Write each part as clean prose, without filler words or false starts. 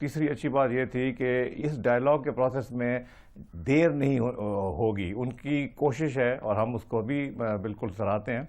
تیسری اچھی بات یہ تھی کہ اس ڈائلاگ کے پروسیس میں دیر نہیں ہوگی. ان کی کوشش ہے اور ہم اس کو بھی بالکل سراہتے ہیں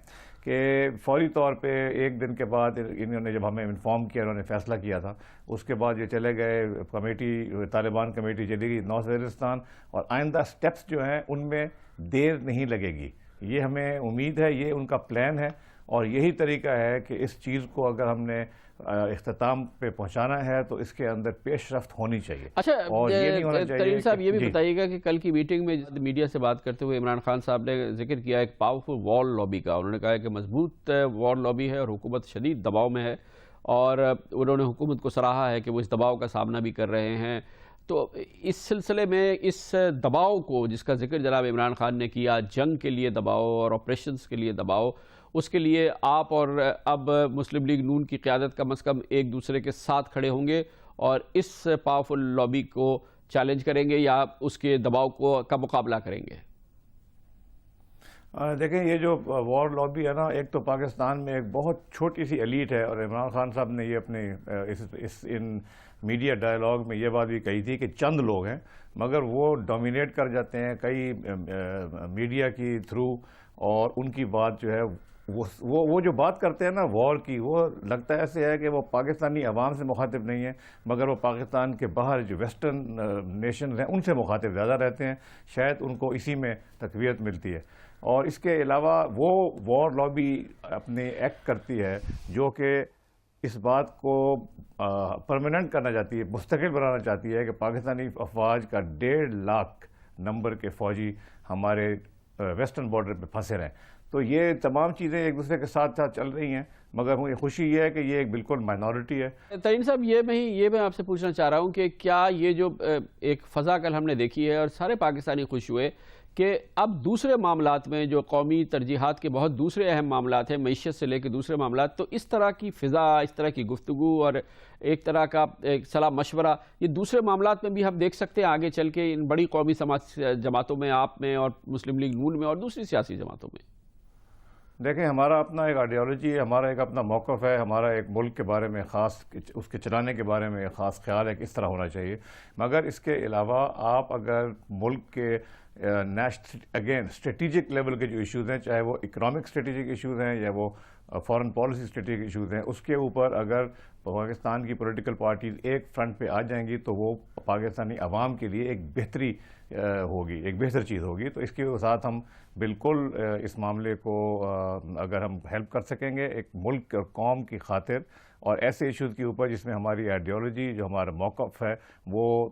کہ فوری طور پہ ایک دن کے بعد انہوں نے جب ہمیں انفارم کیا، انہوں نے فیصلہ کیا تھا، اس کے بعد یہ چلے گئے کمیٹی، طالبان کمیٹی چلی گئی نارتھ وزیرستان، اور آئندہ سٹیپس جو ہیں ان میں دیر نہیں لگے گی. یہ ہمیں امید ہے، یہ ان کا پلان ہے، اور یہی طریقہ ہے کہ اس چیز کو اگر ہم نے اختتام پہ پہنچانا ہے تو اس کے اندر پیش رفت ہونی چاہیے. اچھا اور یہ نہیں ہونا چاہیے ترین صاحب، یہ بھی جی بتائیے گا کہ کل کی میٹنگ میں میڈیا سے بات کرتے ہوئے عمران خان صاحب نے ذکر کیا ایک پاورفل وار لابی کا. انہوں نے کہا ہے کہ مضبوط وار لابی ہے اور حکومت شدید دباؤ میں ہے، اور انہوں نے حکومت کو سراہا ہے کہ وہ اس دباؤ کا سامنا بھی کر رہے ہیں. تو اس سلسلے میں اس دباؤ کو جس کا ذکر جناب عمران خان نے کیا، جنگ کے لیے دباؤ اور آپریشنز کے لیے دباؤ، اس کے لیے آپ اور اب مسلم لیگ نون کی قیادت کم از کم ایک دوسرے کے ساتھ کھڑے ہوں گے اور اس پاورفل لابی کو چیلنج کریں گے یا اس کے دباؤ کا مقابلہ کریں گے؟ دیکھیں، یہ جو وار لابی ہے نا، ایک تو پاکستان میں ایک بہت چھوٹی سی ایلیٹ ہے، اور عمران خان صاحب نے یہ اپنے ان میڈیا ڈائلاگ میں یہ بات بھی کہی تھی کہ چند لوگ ہیں مگر وہ ڈومینیٹ کر جاتے ہیں کئی میڈیا کی تھرو، اور ان کی بات جو ہے وہ جو بات کرتے ہیں نا وار کی، وہ لگتا ہے ایسے ہے کہ وہ پاکستانی عوام سے مخاطب نہیں ہے، مگر وہ پاکستان کے باہر جو ویسٹرن نیشنز ہیں ان سے مخاطب زیادہ رہتے ہیں. شاید ان کو اسی میں تقویت ملتی ہے. اور اس کے علاوہ وہ وار لابی اپنے ایکٹ کرتی ہے جو کہ اس بات کو پرماننٹ کرنا چاہتی ہے، مستقل بنانا چاہتی ہے کہ پاکستانی افواج کا 1.5 لاکھ نمبر کے فوجی ہمارے ویسٹرن بارڈر پہ پھنسے رہیں. تو یہ تمام چیزیں ایک دوسرے کے ساتھ ساتھ چل رہی ہیں، مگر مجھے خوشی یہ ہے کہ یہ ایک بالکل مائنورٹی ہے. ترین صاحب، یہ میں آپ سے پوچھنا چاہ رہا ہوں کہ کیا یہ جو ایک فضا کل ہم نے دیکھی ہے اور سارے پاکستانی خوش ہوئے کہ اب دوسرے معاملات میں جو قومی ترجیحات کے بہت دوسرے اہم معاملات ہیں، معیشت سے لے کے دوسرے معاملات، تو اس طرح کی فضا، اس طرح کی گفتگو اور ایک طرح کا ایک صلاح مشورہ یہ دوسرے معاملات میں بھی ہم دیکھ سکتے ہیں آگے چل کے ان بڑی قومی جماعتوں میں، آپ میں اور مسلم لیگ نون میں اور دوسری سیاسی جماعتوں میں؟ دیکھیں، ہمارا اپنا ایک آئیڈیالوجی ہے، ہمارا ایک اپنا موقف ہے، ہمارا ایک ملک کے بارے میں خاص، اس کے چلانے کے بارے میں خاص خیال ہے کہ اس طرح ہونا چاہیے. مگر اس کے علاوہ آپ اگر ملک کے اسٹریٹجک لیول کے جو ایشوز ہیں، چاہے وہ اکنامک اسٹریٹجک ایشوز ہیں یا وہ فارن پالیسی اسٹریٹجک ایشوز ہیں، اس کے اوپر اگر پاکستان کی پولیٹیکل پارٹیز ایک فرنٹ پہ آ جائیں گی تو وہ پاکستانی عوام کے لیے ایک بہتری ہوگی، ایک بہتر چیز ہوگی. تو اس کے ساتھ ہم بالکل اس معاملے کو اگر ہم ہیلپ کر سکیں گے ایک ملک اور قوم کی خاطر، اور ایسے ایشوز کے اوپر جس میں ہماری آئیڈیالوجی، جو ہمارا موقف ہے وہ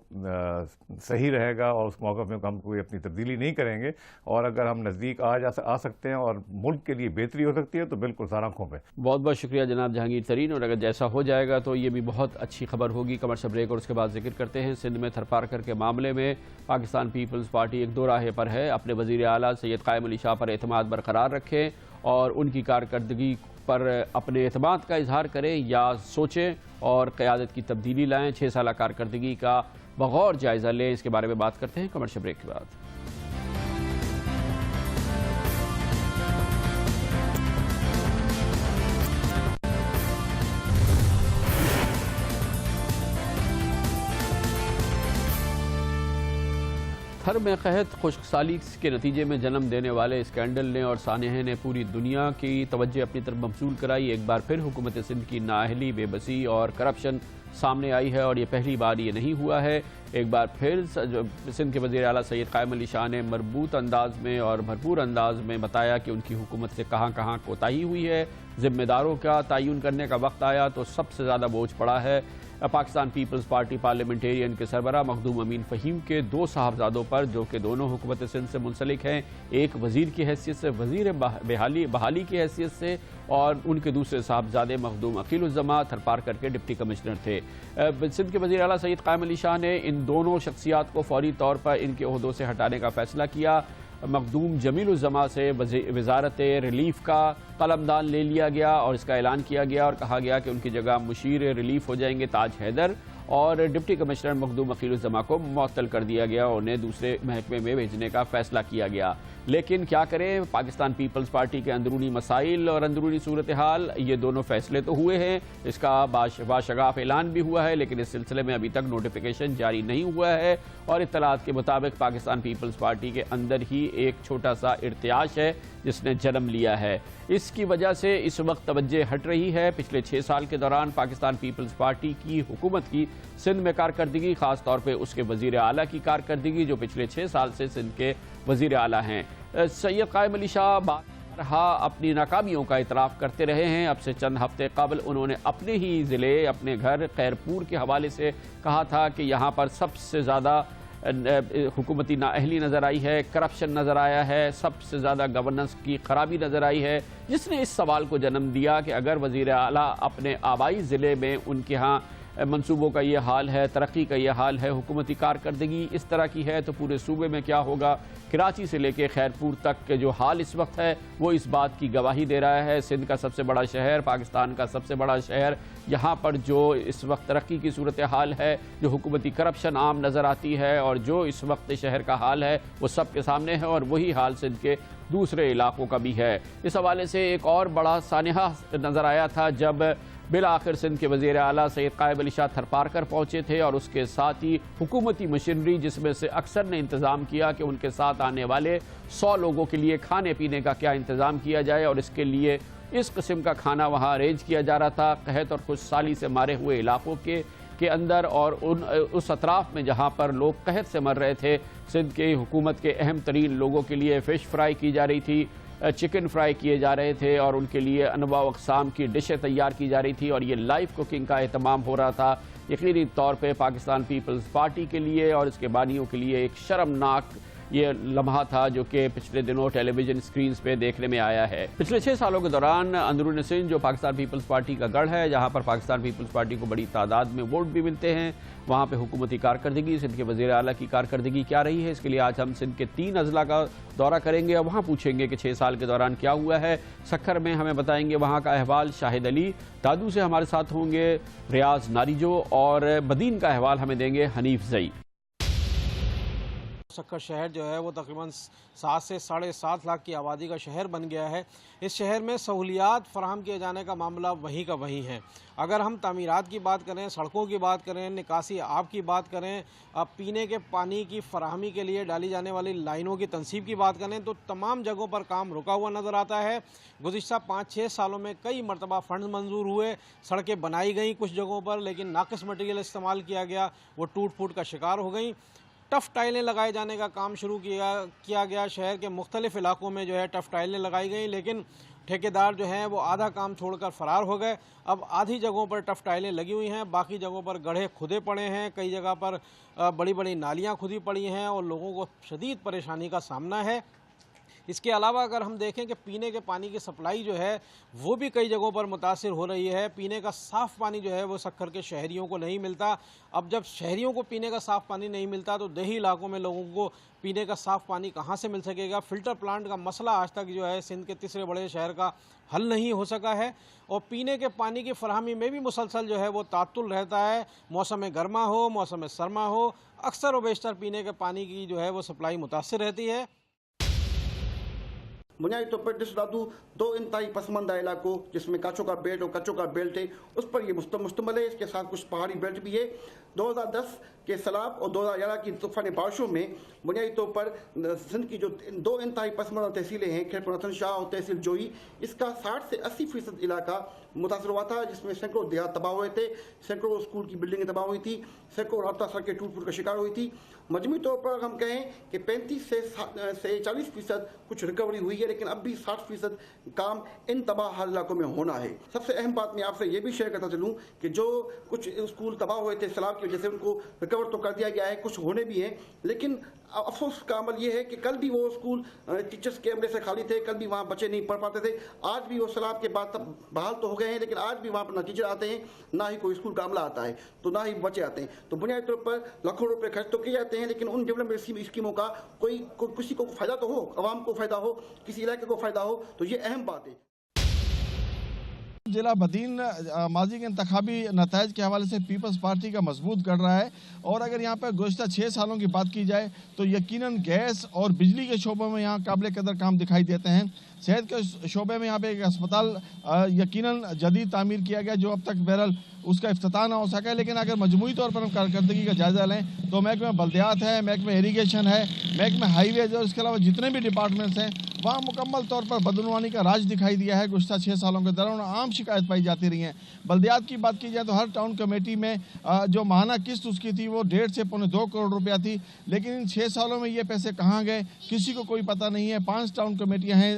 صحیح رہے گا، اور اس موقف میں ہم کوئی اپنی تبدیلی نہیں کریں گے، اور اگر ہم نزدیک آ سکتے ہیں اور ملک کے لیے بہتری ہو سکتی ہے تو بالکل سارا آنکھوں پہ. بہت بہت شکریہ جناب جہانگیر ترین، اور اگر جیسا ہو جائے گا تو یہ بھی بہت اچھی خبر ہوگی. کمرشل بریک اور اس کے بعد ذکر کرتے ہیں. سندھ میں تھرپارکر کے معاملے میں پاکستان پیپلز پارٹی ایک دو راہے پر ہے. اپنے وزیر اعلیٰ سید قائم علی شاہ پر اعتماد برقرار رکھیں اور ان کی کارکردگی پر اپنے اعتماد کا اظہار کریں، یا سوچیں اور قیادت کی تبدیلی لائیں. 6 سالہ کارکردگی کا بغور جائزہ لیں. اس کے بارے میں بات کرتے ہیں کمرشل بریک کے بعد. تھر میں قحط خشک سالی کے نتیجے میں جنم دینے والے اسکینڈل نے اور سانحے نے پوری دنیا کی توجہ اپنی طرف مبذول کرائی. ایک بار پھر حکومت سندھ کی نااہلی، بے بسی اور کرپشن سامنے آئی ہے، اور یہ پہلی بار یہ نہیں ہوا ہے. ایک بار پھر سندھ کے وزیر اعلیٰ سید قائم علی شاہ نے مربوط انداز میں اور بھرپور انداز میں بتایا کہ ان کی حکومت سے کہاں کہاں کوتاہی ہوئی ہے. ذمہ داروں کا تعین کرنے کا وقت آیا تو سب سے زیادہ بوجھ پڑا ہے پاکستان پیپلز پارٹی پارلیمنٹیرین کے سربراہ مخدوم امین فہیم کے 2 صاحبزادوں پر، جو کہ دونوں حکومت سندھ سے منسلک ہیں. ایک وزیر کی حیثیت سے، وزیر بحالی کی حیثیت سے، اور ان کے دوسرے صاحبزادے مخدوم عقیل الزماں تھرپارکر کے ڈپٹی کمشنر تھے. سندھ کے وزیر اعلیٰ سید قائم علی شاہ نے ان دونوں شخصیات کو فوری طور پر ان کے عہدوں سے ہٹانے کا فیصلہ کیا. مخدوم جمیل الزماں سے وزارت ریلیف کا قلمدان لے لیا گیا اور اس کا اعلان کیا گیا اور کہا گیا کہ ان کی جگہ مشیر ریلیف ہو جائیں گے تاج حیدر، اور ڈپٹی کمشنر مخدوم عقیل الزماں کو معطل کر دیا گیا اور انہیں دوسرے محکمے میں بھیجنے کا فیصلہ کیا گیا۔ لیکن کیا کریں، پاکستان پیپلز پارٹی کے اندرونی مسائل اور اندرونی صورتحال، یہ دونوں فیصلے تو ہوئے ہیں، اس کا باشگاف اعلان بھی ہوا ہے، لیکن اس سلسلے میں ابھی تک نوٹیفیکیشن جاری نہیں ہوا ہے، اور اطلاعات کے مطابق پاکستان پیپلز پارٹی کے اندر ہی ایک چھوٹا سا ارتعاش ہے جس نے جنم لیا ہے۔ اس کی وجہ سے اس وقت توجہ ہٹ رہی ہے۔ پچھلے 6 سال کے دوران پاکستان پیپلز پارٹی کی حکومت کی سندھ میں کارکردگی، خاص طور پہ اس کے وزیر اعلیٰ کی کارکردگی جو پچھلے 6 سال سے سندھ کے وزیر اعلیٰ ہیں۔ سید قائم علی شاہ بارہا اپنی ناکامیوں کا اعتراف کرتے رہے ہیں۔ اب سے چند ہفتے قبل انہوں نے اپنے ہی ضلع، اپنے گھر خیرپور کے حوالے سے کہا تھا کہ یہاں پر سب سے زیادہ حکومتی نااہلی نظر آئی ہے، کرپشن نظر آیا ہے، سب سے زیادہ گورننس کی خرابی نظر آئی ہے، جس نے اس سوال کو جنم دیا کہ اگر وزیر اعلیٰ اپنے آبائی ضلع میں ان کے ہاں منصوبوں کا یہ حال ہے، ترقی کا یہ حال ہے، حکومتی کارکردگی اس طرح کی ہے تو پورے صوبے میں کیا ہوگا۔ کراچی سے لے کے خیرپور تک کے جو حال اس وقت ہے وہ اس بات کی گواہی دے رہا ہے۔ سندھ کا سب سے بڑا شہر، پاکستان کا سب سے بڑا شہر، یہاں پر جو اس وقت ترقی کی صورتحال ہے، جو حکومتی کرپشن عام نظر آتی ہے اور جو اس وقت شہر کا حال ہے وہ سب کے سامنے ہے، اور وہی حال سندھ کے دوسرے علاقوں کا بھی ہے۔ اس حوالے سے ایک اور بڑا سانحہ نظر آیا تھا جب بالآخر سندھ کے وزیر اعلیٰ سید قائم علی شاہ تھرپارکر پہنچے تھے، اور اس کے ساتھ ہی حکومتی مشینری جس میں سے اکثر نے انتظام کیا کہ ان کے ساتھ آنے والے 100 لوگوں کے لیے کھانے پینے کا کیا انتظام کیا جائے، اور اس کے لیے اس قسم کا کھانا وہاں ارینج کیا جا رہا تھا۔ قحط اور خشکسالی سے مارے ہوئے علاقوں کے اندر اور اس اطراف میں جہاں پر لوگ قحط سے مر رہے تھے، سندھ کی حکومت کے اہم ترین لوگوں کے لیے فش فرائی کی جا رہی تھی، چکن فرائی کیے جا رہے تھے، اور ان کے لیے انواع و اقسام کی ڈشیں تیار کی جا رہی تھی، اور یہ لائیو کوکنگ کا اہتمام ہو رہا تھا۔ یقینی طور پہ پاکستان پیپلز پارٹی کے لیے اور اس کے بانیوں کے لیے ایک شرمناک یہ لمحہ تھا جو کہ پچھلے دنوں ٹیلی ویژن سکرینز پہ دیکھنے میں آیا ہے۔ پچھلے 6 سالوں کے دوران اندرون سندھ جو پاکستان پیپلز پارٹی کا گڑھ ہے، جہاں پر پاکستان پیپلز پارٹی کو بڑی تعداد میں ووٹ بھی ملتے ہیں، وہاں پہ حکومتی کارکردگی، سندھ کے وزیر اعلیٰ کی کارکردگی کیا رہی ہے، اس کے لیے آج ہم سندھ کے 3 اضلاع کا دورہ کریں گے اور وہاں پوچھیں گے کہ 6 سال کے دوران کیا ہوا ہے۔ سکھر میں ہمیں بتائیں گے وہاں کا احوال شاہد علی، دادو سے ہمارے ساتھ ہوں گے ریاض ناریجو، اور بدین کا احوال ہمیں دیں گے حنیف زئی۔ سکھر شہر جو ہے وہ تقریباً 7 سے 7.5 لاکھ کی آبادی کا شہر بن گیا ہے۔ اس شہر میں سہولیات فراہم کیے جانے کا معاملہ وہیں کا وہیں ہے۔ اگر ہم تعمیرات کی بات کریں، سڑکوں کی بات کریں، نکاسی آب کی بات کریں، پینے کے پانی کی فراہمی کے لیے ڈالی جانے والی لائنوں کی تنصیب کی بات کریں، تو تمام جگہوں پر کام رکا ہوا نظر آتا ہے۔ گزشتہ 5-6 سالوں میں کئی مرتبہ فنڈز منظور ہوئے، سڑکیں بنائی گئیں کچھ جگہوں پر، لیکن ناقص مٹیریل استعمال کیا گیا، وہ ٹوٹ پھوٹ کا شکار ہو گئیں۔ ٹف ٹائلیں لگائے جانے کا کام شروع کیا گیا، شہر کے مختلف علاقوں میں جو ہے ٹف ٹائلیں لگائی گئیں، لیکن ٹھیکیدار جو ہیں وہ آدھا کام چھوڑ کر فرار ہو گئے۔ اب آدھی جگہوں پر ٹف ٹائلیں لگی ہوئی ہیں، باقی جگہوں پر گڑھے کھدے پڑے ہیں، کئی جگہ پر بڑی بڑی نالیاں کھدی پڑی ہیں اور لوگوں کو شدید پریشانی کا سامنا ہے۔ اس کے علاوہ اگر ہم دیکھیں کہ پینے کے پانی کی سپلائی جو ہے وہ بھی کئی جگہوں پر متاثر ہو رہی ہے۔ پینے کا صاف پانی جو ہے وہ سکھر کے شہریوں کو نہیں ملتا۔ اب جب شہریوں کو پینے کا صاف پانی نہیں ملتا تو دیہی علاقوں میں لوگوں کو پینے کا صاف پانی کہاں سے مل سکے گا؟ فلٹر پلانٹ کا مسئلہ آج تک جو ہے سندھ کے تیسرے بڑے شہر کا حل نہیں ہو سکا ہے، اور پینے کے پانی کی فراہمی میں بھی مسلسل جو ہے وہ تعطل رہتا ہے۔ موسم گرما ہو، موسم سرما ہو، اکثر و بیشتر پینے کے پانی کی جو ہے وہ سپلائی متاثر رہتی ہے۔ بنیادی طور پر ڈسڈادو 2 انتہائی پسماندہ علاقوں جس میں کاچو کا بیلٹ اور کچو کا بیلٹ ہے اس پر یہ مشتمل ہے۔ اس کے ساتھ کچھ پہاڑی بیلٹ بھی ہے۔ 2010 کے سیلاب اور 2011 کی طوفانی بارشوں میں بنیادی طور پر سندھ کی جو 2 انتہائی پسماندہ تحصیلیں ہیں، خیرپور حسن شاہ اور تحصیل جوئی، اس کا 60 سے 80% علاقہ متاثر ہوا تھا، جس میں سینکڑوں دیہات تباہ ہوئے تھے، سینکڑوں اسکول کی بلڈنگیں تباہ ہوئی تھی، سینکڑوں رابطہ سڑکیں ٹوٹ پھوٹ کا شکار ہوئی تھی۔ مجموعی طور پر ہم کہیں کہ 35 سے 40% کچھ ریکوری ہوئی ہے، لیکن اب بھی 60% کام ان تباہ حال علاقوں میں ہونا ہے۔ سب سے اہم بات میں آپ سے یہ بھی شیئر کرتا چلوں کہ جو کچھ اسکول تباہ ہوئے تھے سیلاب کی وجہ سے ان کو ریکور تو کر دیا گیا ہے، کچھ ہونے بھی ہیں، لیکن افسوس کا عمل یہ ہے کہ کل بھی وہ اسکول ٹیچرز کے عملے سے خالی تھے، کل بھی وہاں بچے نہیں پڑھ پاتے تھے۔ آج بھی وہ سیلاب کے بعد بحال تو ہو گئے ہیں، لیکن آج بھی وہاں پر نہ ٹیچر آتے ہیں، نہ ہی کوئی اسکول کا عملہ آتا ہے، تو نہ ہی بچے آتے ہیں۔ تو بنیادی طور پر لاکھوں روپے خرچ تو کیے جاتے ہیں، لیکن ان ڈیولپمنٹ اسکیموں کا کسی کو فائدہ تو ہو، عوام کو فائدہ ہو، کسی علاقے کو فائدہ ہو، تو یہ اہم بات ہے۔ ضلع بدین ماضی کے انتخابی نتائج کے حوالے سے پیپلز پارٹی کا مضبوط کر رہا ہے، اور اگر یہاں پر گزشتہ 6 سالوں کی بات کی جائے تو یقیناً گیس اور بجلی کے شعبوں میں یہاں قابل قدر کام دکھائی دیتے ہیں۔ صحت کے شعبے میں یہاں پہ ایک اسپتال یقیناً جدید تعمیر کیا گیا جو اب تک بہرحال اس کا افتتاح نہ ہو سکا ہے، لیکن اگر مجموعی طور پر ہم کارکردگی کا جائزہ لیں تو محکمہ بلدیات ہے، محکمہ ایریگیشن ہے، محکمہ ہائی ویز اور اس کے علاوہ جتنے بھی ڈپارٹمنٹس ہیں وہاں مکمل طور پر بدعنوانی کا راج دکھائی دیا ہے۔ گزشتہ 6 سالوں کے دوران عام شکایت پائی جاتی رہی ہیں۔ بلدیات کی بات کی جائے تو ہر ٹاؤن کمیٹی میں جو ماہانہ قسط اس کی تھی وہ 1.5 سے 2.25 کروڑ روپیہ تھی، لیکن ان 6 سالوں میں یہ پیسے کہاں گئے کسی کو کوئی پتہ نہیں ہے۔ 5 ٹاؤن کمیٹیاں ہیں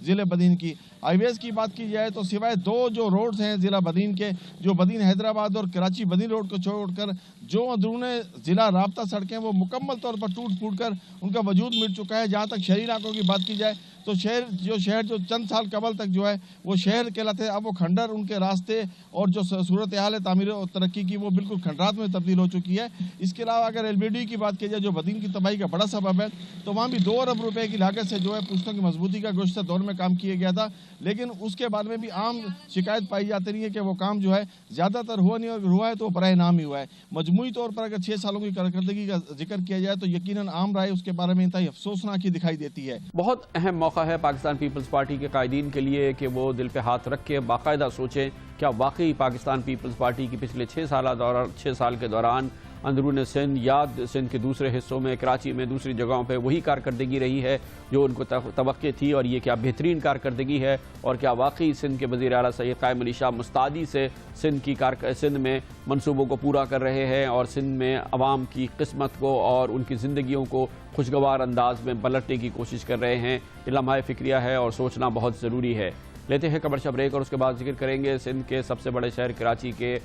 ضلع بدین کی۔ ہائی ویز کی بات کی جائے تو سوائے 2 جو روڈز ہیں ضلع بدین کے، جو بدین حیدرآباد اور کراچی بدین روڈ کو چھوڑ کر جو اندرون ضلع رابطہ سڑکیں وہ مکمل طور پر ٹوٹ پھوٹ کر ان کا وجود مٹ چکا ہے۔ جہاں تک شہری علاقوں کی بات کی جائے تو شہر جو چند سال قبل تک جو ہے وہ شہر کہلاتے ہیں، اب وہ کھنڈر، ان کے راستے اور جو صورتحال ہے تعمیر و ترقی کی وہ بالکل کھنڈرات میں تبدیل ہو چکی ہے۔ اس کے علاوہ اگر LBD کی بات کی جائے جو بدین کی تباہی کا بڑا سبب ہے تو وہاں بھی 2 ارب روپے کی لاگت سے جو ہے پشتوں کی مضبوطی کا گزشتہ دور میں کام کیا گیا تھا، لیکن اس کے بعد میں بھی عام شکایت پائی جاتی رہی ہے کہ وہ کام جو ہے زیادہ تر ہوا نہیں، اور ہوا ہے تو برائے نام ہی ہوا ہے۔ مجموعی طور پر اگر 6 سالوں کی کارکردگی کا ذکر کیا جائے تو یقیناً عام رائے اس کے بارے میں انتہائی افسوسناک ہی دکھائی دیتی ہے۔ بہت اہم موقع ہے پاکستان پیپلز پارٹی کے قائدین کے لیے کہ وہ دل پہ ہاتھ رکھ کے باقاعدہ سوچیں کیا واقعی پاکستان پیپلز پارٹی کی پچھلے 6 سال کے دوران اندرون سندھ یا سندھ کے دوسرے حصوں میں، کراچی میں، دوسری جگہوں پہ وہی کارکردگی رہی ہے جو ان کو توقع تھی، اور یہ کیا بہترین کارکردگی ہے، اور کیا واقعی سندھ کے وزیر اعلیٰ سید قائم علی شاہ مستعدی سے سندھ میں منصوبوں کو پورا کر رہے ہیں اور سندھ میں عوام کی قسمت کو اور ان کی زندگیوں کو خوشگوار انداز میں پلٹنے کی کوشش کر رہے ہیں۔ یہ لمحہ فکریہ ہے اور سوچنا بہت ضروری ہے۔ لیتے ہیں کمرشل بریک اور اس کے بعد ذکر کریں گے سندھ کے سب سے بڑے شہر کراچی کے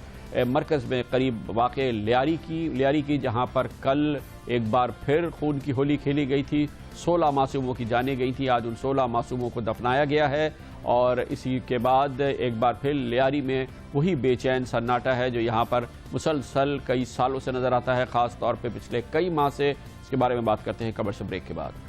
مرکز میں قریب واقع لیاری کی جہاں پر کل ایک بار پھر خون کی ہولی کھیلی گئی تھی، 16 معصوموں کی جانیں گئی تھیں۔ آج ان 16 معصوموں کو دفنایا گیا ہے، اور اسی کے بعد ایک بار پھر لیاری میں وہی بے چین سناٹا ہے جو یہاں پر مسلسل کئی سالوں سے نظر آتا ہے، خاص طور پہ پچھلے کئی ماہ سے۔ اس کے بارے میں بات کرتے ہیں کمرشل بریک کے بعد۔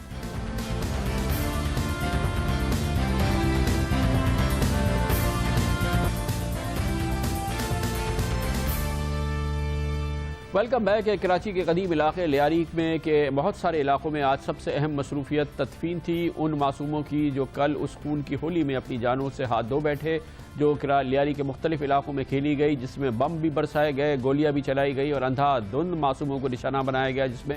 Welcome back. کراچی کے قدیم علاقے لیاری میں کہ بہت سارے علاقوں میں آج سب سے اہم مصروفیت تدفین تھی ان معصوموں کی جو کل اس خون کی ہولی میں اپنی جانوں سے ہاتھ دھو بیٹھے، جو لیاری کے مختلف علاقوں میں کھیلی گئی، جس میں بم بھی برسائے گئے، گولیاں بھی چلائی گئی اور اندھا دھند معصوموں کو نشانہ بنایا گیا، جس میں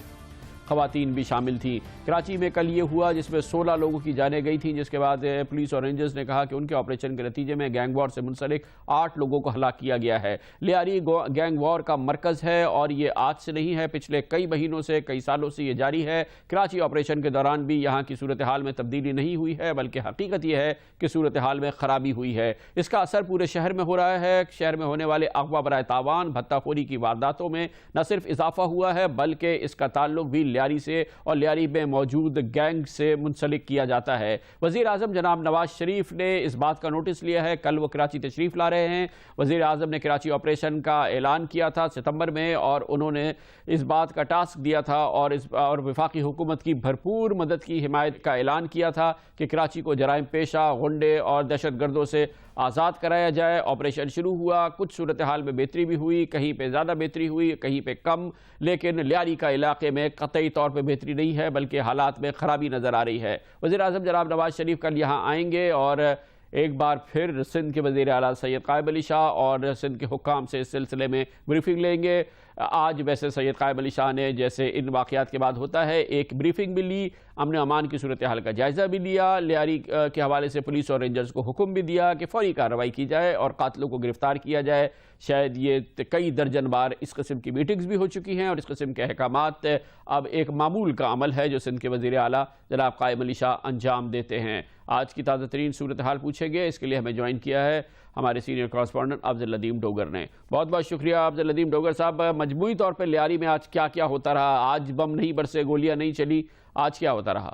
خواتین بھی شامل تھیں۔ کراچی میں کل یہ ہوا جس میں 16 لوگوں کی جانیں گئی تھیں، جس کے بعد پولیس اور رینجرز نے کہا کہ ان کے آپریشن کے نتیجے میں گینگ وار سے منسلک 8 لوگوں کو ہلاک کیا گیا ہے۔ لیاری گینگ وار کا مرکز ہے اور یہ آج سے نہیں ہے، پچھلے کئی مہینوں سے، کئی سالوں سے یہ جاری ہے۔ کراچی آپریشن کے دوران بھی یہاں کی صورتحال میں تبدیلی نہیں ہوئی ہے، بلکہ حقیقت یہ ہے کہ صورتحال میں خرابی ہوئی ہے۔ اس کا اثر پورے شہر میں ہو رہا ہے۔ شہر میں ہونے والے اغوا برائے تاوان، بھتہ خوری کی وارداتوں میں نہ صرف اضافہ ہوا ہے بلکہ اس کا تعلق بھی لیاری سے اور لیاری میں موجود گینگ سے منسلک کیا جاتا ہے۔ وزیر اعظم جناب نواز شریف نے اس بات کا نوٹس لیا ہے۔ کل وہ کراچی تشریف لا رہے ہیں۔ وزیر اعظم نے کراچی آپریشن کا اعلان کیا تھا ستمبر میں، اور انہوں نے اس بات کا ٹاسک دیا تھا اور وفاقی حکومت کی بھرپور مدد کی حمایت کا اعلان کیا تھا کہ کراچی کو جرائم پیشہ، غنڈے اور دہشت گردوں سے آزاد کرایا جائے۔ آپریشن شروع ہوا، کچھ صورتحال میں بہتری بھی ہوئی، کہیں پہ زیادہ بہتری ہوئی، کہیں پہ کم، لیکن لیاری کا علاقے میں قطعی طور پہ بہتری نہیں ہے بلکہ حالات میں خرابی نظر آ رہی ہے۔ وزیر اعظم جناب نواز شریف کل یہاں آئیں گے اور ایک بار پھر سندھ کے وزیر اعلیٰ سید قائم علی شاہ اور سندھ کے حکام سے اس سلسلے میں بریفنگ لیں گے۔ آج ویسے سید قائم علی شاہ نے جیسے ان واقعات کے بعد ہوتا ہے ایک بریفنگ بھی لی، امن و امان کی صورتحال کا جائزہ بھی لیا، لیاری کے حوالے سے پولیس اور رینجرز کو حکم بھی دیا کہ فوری کارروائی کی جائے اور قاتلوں کو گرفتار کیا جائے۔ شاید یہ کئی درجن بار اس قسم کی میٹنگز بھی ہو چکی ہیں اور اس قسم کے احکامات اب ایک معمول کا عمل ہے جو سندھ کے وزیر اعلیٰ جناب قائم علی شاہ انجام دیتے ہیں۔ آج کی تازہ ترین صورتحال پوچھیں گے، اس کے لیے ہمیں جوائن کیا ہے ہمارے سینئر کورسپونڈنٹ افضل ندیم ڈوگر نے۔ بہت بہت شکریہ افضل ندیم ڈوگر صاحب۔ مجموعی طور پر لیاری میں آج کیا کیا ہوتا رہا؟ آج بم نہیں برسے، گولیاں نہیں چلی، آج کیا ہوتا رہا؟